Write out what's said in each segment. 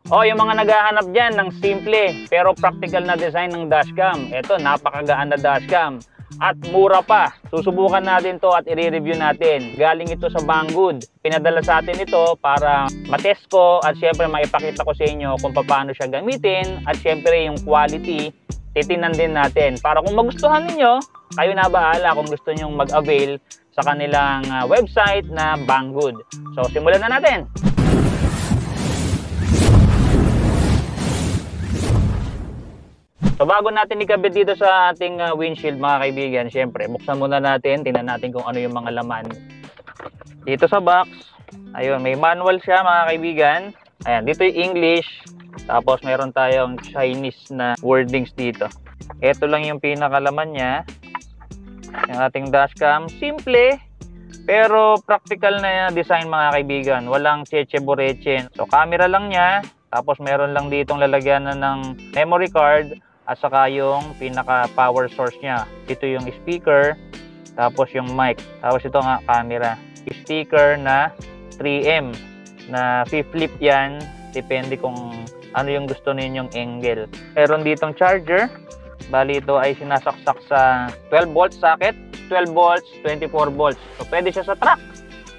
O, yung mga naghahanap dyan ng simple pero practical na design ng dashcam. Ito, napakagaan na dashcam. At mura pa. Susubukan natin to at i-review natin. Galing ito sa Banggood. Pinadala sa atin ito para matest ko at syempre maipakita ko sa inyo kung paano siya gamitin. At syempre yung quality, titinan din natin. Para kung magustuhan ninyo, kayo na bahala kung gusto nyong mag-avail sa kanilang website na Banggood. So, simulan na natin. So bago natin ikabit dito sa ating windshield mga kaibigan, syempre buksan muna natin, tingnan natin kung ano yung mga laman. Dito sa box, ayun, may manual siya mga kaibigan. Ayan, dito yung English, tapos meron tayong Chinese na wordings dito. Ito lang yung pinakalaman niya. Yung ating dashcam, simple pero practical na design mga kaibigan. Walang cheche-boreche. So camera lang niya, tapos meron lang ditong lalagyan ng memory card. At saka yung pinaka power source niya. Ito yung speaker, tapos yung mic, tapos ito nga camera. Speaker na 3M na flip yan, depende kung ano yung gusto ninyong angle. Meron ditong charger, bali ito ay sinasaksak sa 12 volt socket, 12 volts, 24 volts. So pwede siya sa truck,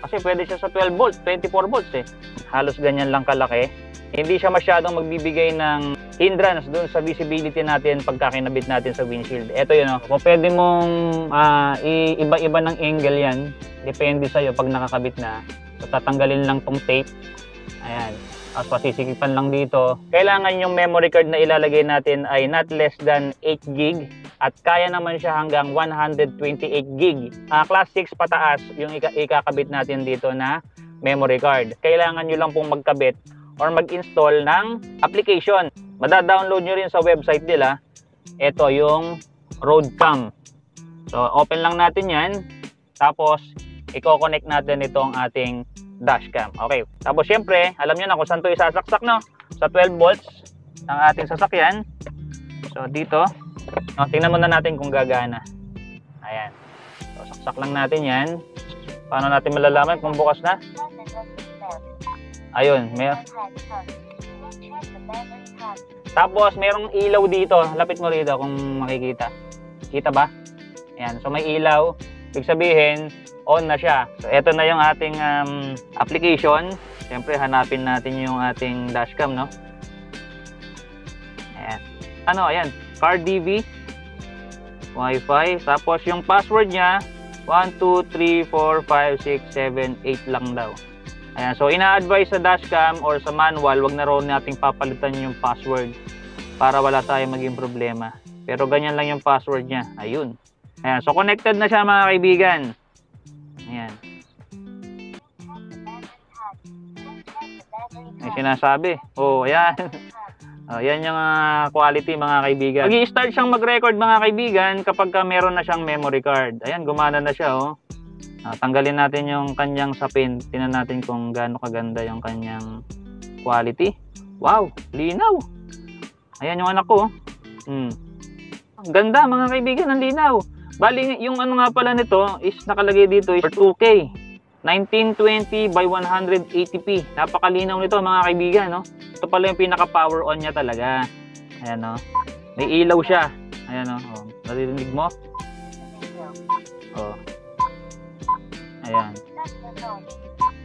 kasi pwede siya sa 12 volts, 24 volts eh. Halos ganyan lang kalaki. Hindi siya masyadong magbibigay ng hindrance doon sa visibility natin pagka kinabit natin sa windshield. Ito yun, kung pwede mong iba-iba ng angle yan, depende sa'yo pag nakakabit na. So tatanggalin lang tong tape. Ayan. Tapos pasisikipan lang dito. Kailangan yung memory card na ilalagay natin ay not less than 8 gig at kaya naman siya hanggang 128 gig. Class 6 pataas yung ikakabit natin dito na memory card. Kailangan nyo lang pong magkabit or mag-install ng application. Mada-download nyo rin sa website nila. Ito yung Roadcam. So, open lang natin yan. Tapos, i-connect natin itong ating dashcam. Okay. Tapos, syempre, alam nyo na kung saan ito isasaksak, no? Sa 12 volts ng ating sasakyan. So, dito. No, tingnan muna natin kung gagana. Ayan. So, saksak lang natin yan. Paano natin malalaman kung bukas na? Ayun, tapos merong ilaw dito. Lapit mo rito kung makikita. Kita ba? Ayan, so may ilaw. Ibig sabihin, on na siya. So ito na yung ating application. Siyempre, hanapin natin yung ating dashcam, no? Ayan. Ano, ayan. Car DV. Wi-Fi. Tapos yung password niya, 1, 2, 3, 4, 5, 6, 7, 8 lang daw. Ayan, so ina-advise sa dashcam or sa manual, wag na raw nating papalitan yung password para wala tayong maging problema. Pero ganyan lang yung password niya. Ayun. Ayan, so connected na siya mga kaibigan. Ayan. May sinasabi. Oh, ayan. Ayan yung quality mga kaibigan. Mag-i-start siyang mag-record mga kaibigan kapag meron na siyang memory card. Ayan, gumana na siya oh. Tanggalin natin yung kanyang sapin. Tingnan natin kung gaano kaganda yung kanyang quality. Wow, linaw. Ayan yung anak ko. Ganda mga kaibigan, ang linaw. Bali, yung ano nga pala nito is nakalagay dito is 2K. 1920 by 180p. Napakalinaw nito mga kaibigan, no? Ito pala yung pinaka-power on niya talaga. Ayan, no? May ilaw siya. Ayan, no? Oh, naririnig mo? Oh. Ayan.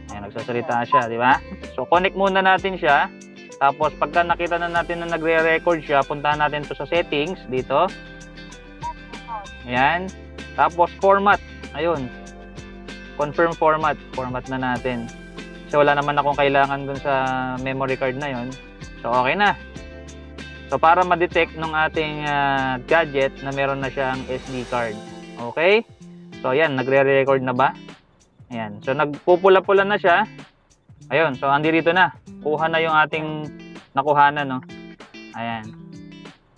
Ayan, nagsasalita siya, di ba? So, connect muna natin siya. Tapos, pagka nakita na natin na nagre-record siya, puntahan natin to sa settings, dito. Ayan. Tapos, format. Ayun. Confirm format. Format na natin. Kasi wala naman akong kailangan dun sa memory card na yon. So, okay na. So, para ma-detect ng ating gadget na meron na siyang SD card. Okay? So, ayan. Nagre-record na ba? Ayan. So, nagpupula-pula na siya. Ayun. So, andirito na. Kuha na yung ating nakuhanan, no? Ayan.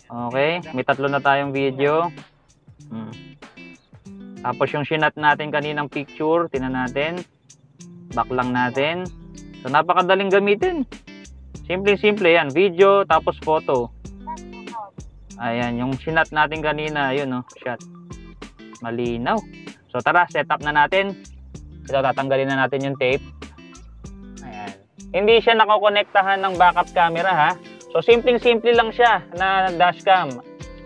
Okay. May 3 na tayong video. Tapos, yung sinat natin kaninang picture, tinan natin. Back lang natin. So, napakadaling gamitin. Simple-simple yan. Video, tapos photo. Ayan. Yung sinat natin kanina, yun, no? Shot. Malinaw. So, tara. Set up na natin. Ito, tatanggalin na natin yung tape. Ayan. hindi siya nakakonektahan ng backup camera ha. So simpleng-simple lang siya na dashcam.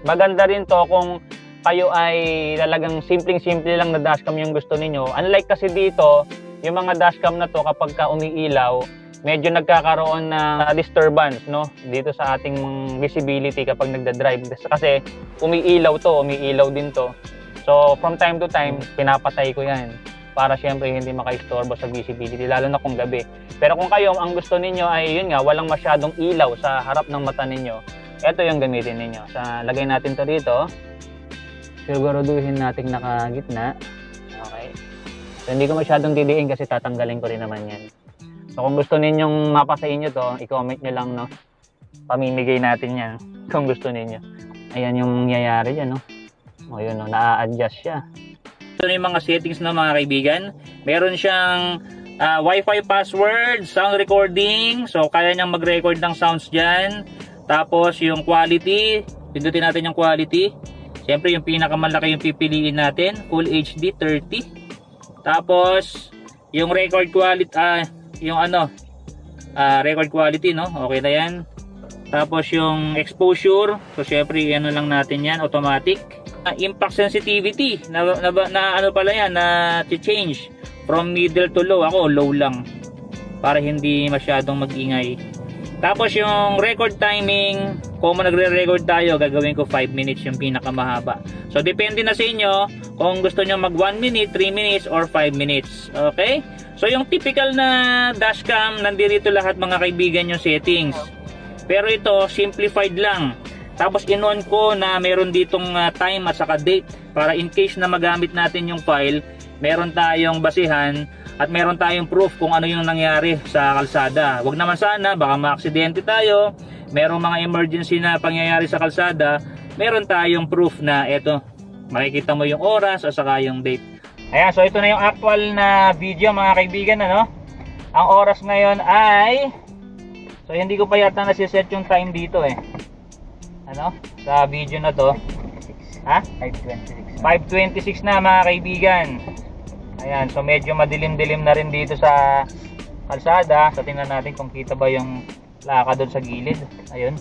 Maganda rin to kung kayo ay talagang simpleng-simple lang na dashcam yung gusto ninyo. Unlike kasi dito, yung mga dashcam na to kapag ka umiilaw, medyo nagkakaroon ng disturbance no dito sa ating visibility kapag nagda-drive kasi umiilaw din to. So from time to time pinapatay ko yan para syempre hindi makaistorbo sa visibility lalo na kung gabi. Pero kung kayo ang gusto ninyo ay yun nga walang masyadong ilaw sa harap ng mata ninyo, ito yung gamitin ninyo. Lagay natin to dito. Siguraduhin natin nakagitna. Okay. So hindi ko masyadong didiin kasi tatanggalin ko rin naman yan. So kung gusto ninyong mapa sa inyo to, i-comment nyo lang no. Pamimigay natin yan kung gusto ninyo. Ayan yung mangyayari dyan no. O yun no, na-adjust siya. Ito na yung mga settings na mga kaibigan. Meron siyang Wi-Fi password, sound recording. So kaya niyang mag-record ng sounds dyan. Tapos yung quality, pindutin natin yung quality. Siyempre yung pinakamalaki yung pipiliin natin, Full HD 30. Tapos yung record quality, record quality no, okay na yan. Tapos yung exposure, so syempre ano lang natin yan, automatic. Impact sensitivity, na ano pala yan, na change from middle to low. Ako low lang, para hindi masyadong mag-ingay. Tapos yung record timing, kung nagre-record tayo, gagawin ko 5 minutes yung pinakamahaba. So depende na sa inyo kung gusto nyo mag 1 minute, 3 minutes, or 5 minutes. Okay? So yung typical na dashcam, nandito lahat mga kaibigan yung settings. Pero ito, simplified lang. Tapos in-on ko na meron ditong time at saka date para in case na magamit natin yung file, meron tayong basihan at meron tayong proof kung ano yung nangyari sa kalsada. Wag naman sana, baka maaksidente tayo, merong mga emergency na pangyayari sa kalsada, meron tayong proof na eto, makikita mo yung oras at saka yung date. Ayan, so ito na yung actual na video mga kaibigan, ano? Ang oras ngayon ay, so hindi ko pa yata nasiset yung time dito eh. Ano? Sa video na to. 5:26. Ha? 5:26 na mga kaibigan. Ayan, so medyo madilim-dilim na rin dito sa kalsada. So tingnan natin kung kita ba yung laka doon sa gilid. Ayun.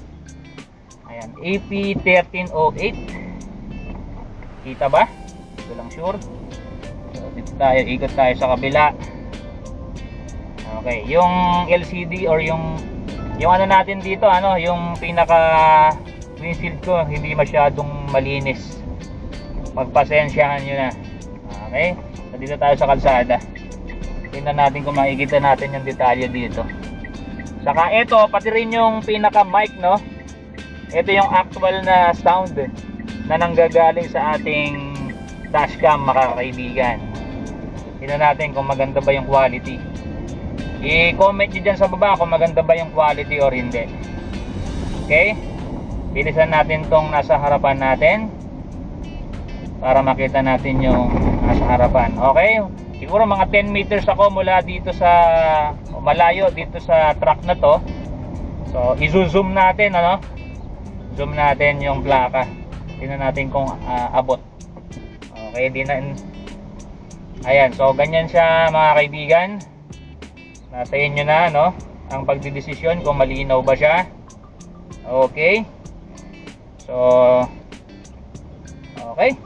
Ayan, AP 1308. Kita ba? Ito lang sure. So dito tayo, ikot tayo sa kabila. Okay, yung LCD or yung ano natin dito, ano, yung pinaka windshield ko hindi masyadong malinis. Pagpasensyahan nyo na. Okay? So dito tayo sa kalsada. Tingnan natin kung makikita natin yung detalye dito. Saka ito, pati rin yung pinaka mic, no? Ito yung actual na sound na nanggagaling sa ating dashcam mga kaibigan. Tingnan natin kung maganda ba yung quality. I-comment nyo dyan sa baba kung maganda ba yung quality or hindi. Okay? Bilisan natin tong nasa harapan natin para makita natin yung nasa harapan. Okay? Siguro mga 10 meters ako mula dito sa malayo dito sa truck na to. So i-zoom natin, ano? Zoom natin yung plaka. Tingnan natin kung abot. Okay, di na. Ayan, so ganyan siya mga kaibigan. Nasa inyo na, no? Ang pagdidesisyon kung malinaw ba siya. Okay. So okay.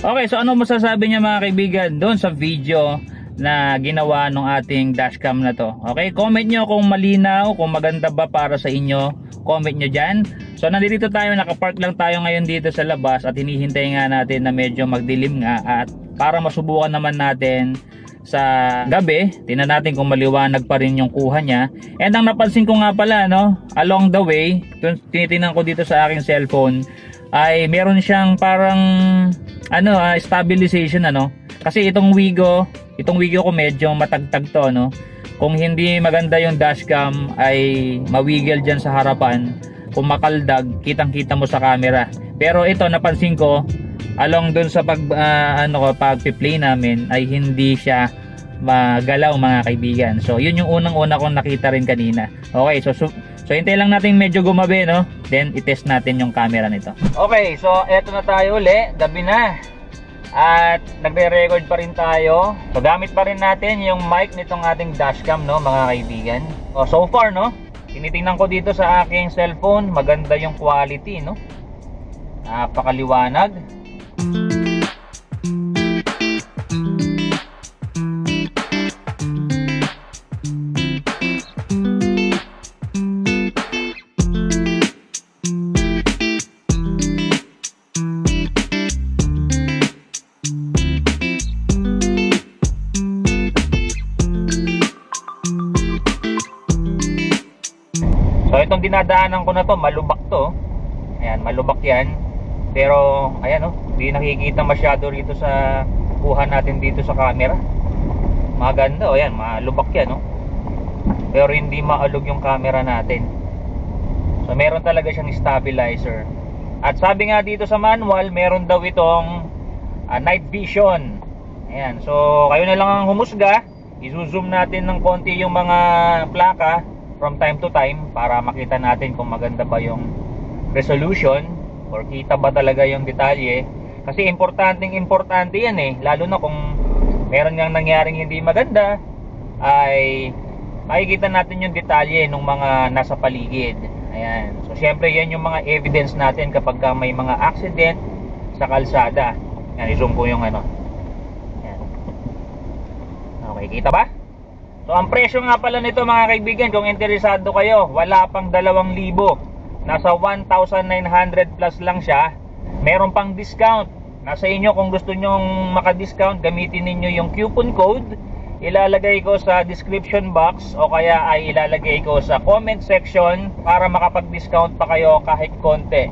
Okay, so ano masasabi niya mga kaibigan doon sa video na ginawa ng ating dashcam na to? Okay, comment nyo kung malinaw, kung maganda ba para sa inyo, comment nyo dyan. So nandito tayo, nakapark lang tayo ngayon dito sa labas at hinihintay nga natin na medyo magdilim nga at para masubukan naman natin sa gabi, tingnan natin kung maliwanag pa rin yung kuha niya. And ang napansin ko nga pala, no, along the way, tinitingnan ko dito sa aking cellphone, ay meron siyang parang stabilization kasi itong Wigo ko medyo matagtag to kung hindi maganda yung dashcam ay mawiggle dyan sa harapan, kung makaldag kitang-kita mo sa camera. Pero ito napansin ko along dun sa pag-play namin ay hindi siya magalaw mga kaibigan. So yun yung unang-una kong nakita rin kanina. Okay, so hintay lang natin medyo gumabi then i-test natin yung camera nito. Okay, so eto na tayo uli, gabi na. At nagre-record pa rin tayo. So gamit pa rin natin yung mic nitong ating dashcam mga kaibigan. So far tinitingnan ko dito sa aking cellphone, maganda yung quality napakaliwanag. So itong dinadaanan ko na to, malubak to. Ayan, malubak yan. Pero ayan hindi nakikita masyado rito sa kuha natin dito sa camera. Maganda ayan, malubak yan Pero hindi maalog yung camera natin. So meron talaga siyang stabilizer. At sabi nga dito sa manual, meron daw itong night vision. Ayan, so kayo na lang ang humusga. I-zoom natin ng konti yung mga plaka from time to time para makita natin kung maganda ba yung resolution or kita ba talaga yung detalye. Kasi importante yan lalo na kung meron ngang nangyaring hindi maganda, ay makikita natin yung detalye ng mga nasa paligid. Ayan, so syempre yan yung mga evidence natin kapag may mga accident sa kalsada. Yan, i-zoom ko yung Yan. Okay, kita ba? So ang presyo nga pala nito mga kaibigan, kung interesado kayo, wala pang 2,000. Nasa 1,900 plus lang siya. Meron pang discount. Nasa inyo kung gusto nyong maka-discount, gamitin ninyo yung coupon code. Ilalagay ko sa description box o kaya ay ilalagay ko sa comment section para makapag-discount pa kayo kahit konti.